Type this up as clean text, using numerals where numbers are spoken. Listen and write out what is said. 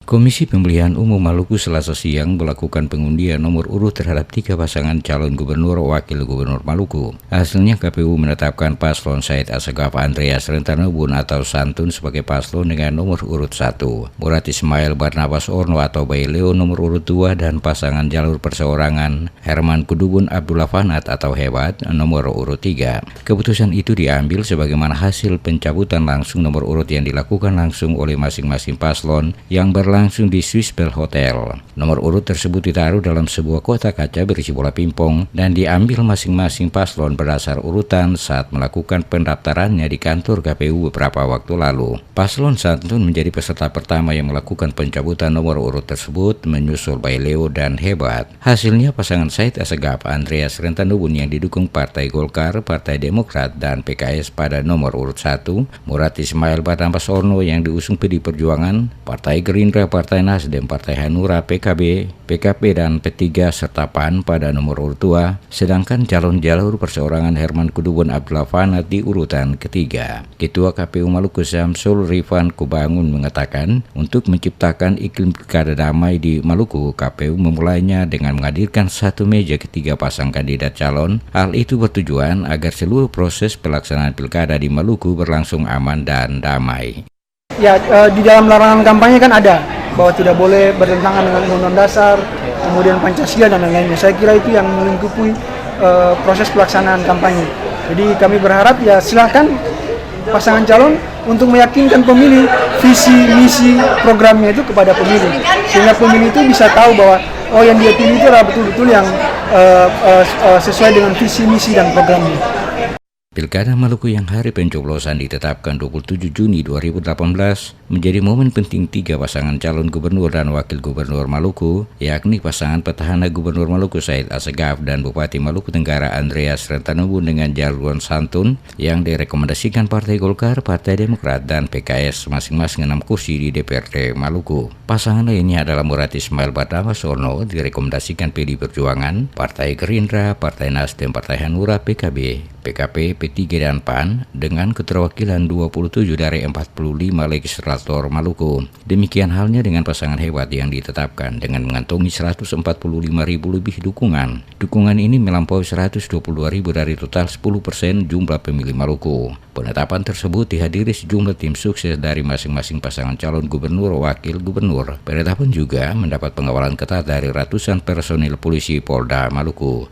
Komisi Pemilihan Umum Maluku Selasa siang melakukan pengundian nomor urut terhadap 3 pasangan calon gubernur wakil gubernur Maluku. Hasilnya KPU menetapkan paslon Said Assegaf Andreas Rentanobun atau Santun sebagai paslon dengan nomor urut 1, Murad Ismail Barnabas Orno atau Baileo nomor urut 2, dan pasangan jalur perseorangan Herman Kudubun Abdullah Fanat atau Hebat nomor urut 3. Keputusan itu diambil sebagaimana hasil pencabutan langsung nomor urut yang dilakukan langsung oleh masing-masing paslon yang langsung di Swiss Bell Hotel. Nomor urut tersebut ditaruh dalam sebuah kotak kaca berisi bola pingpong dan diambil masing-masing paslon berdasar urutan saat melakukan pendaftarannya di kantor KPU beberapa waktu lalu. Paslon Santun menjadi peserta pertama yang melakukan pencabutan nomor urut tersebut, menyusul Baileo dan Hebat. Hasilnya pasangan Said Assegaf Andreas Rentanobun yang didukung Partai Golkar, Partai Demokrat, dan PKS pada nomor urut 1, Murad Ismail Barnabas Orno yang diusung PD Perjuangan, Partai Gerindra, Partai Nasdem, Partai Hanura, PKB, PKP, dan P3 serta PAN pada nomor urut 2, sedangkan calon jalur perseorangan Herman Kudubun Abdullah Fanat di urutan ketiga. Ketua KPU Maluku Syamsul Rifan Kubangun mengatakan, untuk menciptakan iklim pilkada damai di Maluku, KPU memulainya dengan menghadirkan satu meja ketiga pasang kandidat calon. Hal itu bertujuan agar seluruh proses pelaksanaan pilkada di Maluku berlangsung aman dan damai. Ya, di dalam larangan kampanye kan ada bahwa tidak boleh bertentangan dengan Undang-Undang Dasar, kemudian Pancasila dan lain-lainnya. Saya kira itu yang melingkupi proses pelaksanaan kampanye. Jadi kami berharap ya silakan pasangan calon untuk meyakinkan pemilih visi, misi, programnya itu kepada pemilih, sehingga pemilih itu bisa tahu bahwa yang dia pilih itu adalah betul-betul yang sesuai dengan visi, misi, dan programnya. Pilkada Maluku yang hari pencoblosan ditetapkan 27 Juni 2018 menjadi momen penting 3 pasangan calon gubernur dan wakil gubernur Maluku, yakni pasangan petahana gubernur Maluku Said Assegaf dan Bupati Maluku Tenggara Andreas Rentanobun dengan jalur Santun yang direkomendasikan Partai Golkar, Partai Demokrat, dan PKS masing-masing 6 kursi di DPRD Maluku. Pasangan lainnya adalah Murad Ismail Barnabas Orno direkomendasikan PD Perjuangan, Partai Gerindra, Partai Nasdem, Partai Hanura, PKB, PKP, P3, dan PAN dengan keterwakilan 27 dari 45 legislator Maluku. Demikian halnya dengan pasangan Hebat yang ditetapkan dengan mengantongi 145.000 lebih dukungan. Dukungan ini melampaui 122.000 dari total 10% jumlah pemilih Maluku. Penetapan tersebut dihadiri sejumlah tim sukses dari masing-masing pasangan calon gubernur wakil gubernur. Penetapan juga mendapat pengawalan ketat dari ratusan personil polisi Polda Maluku.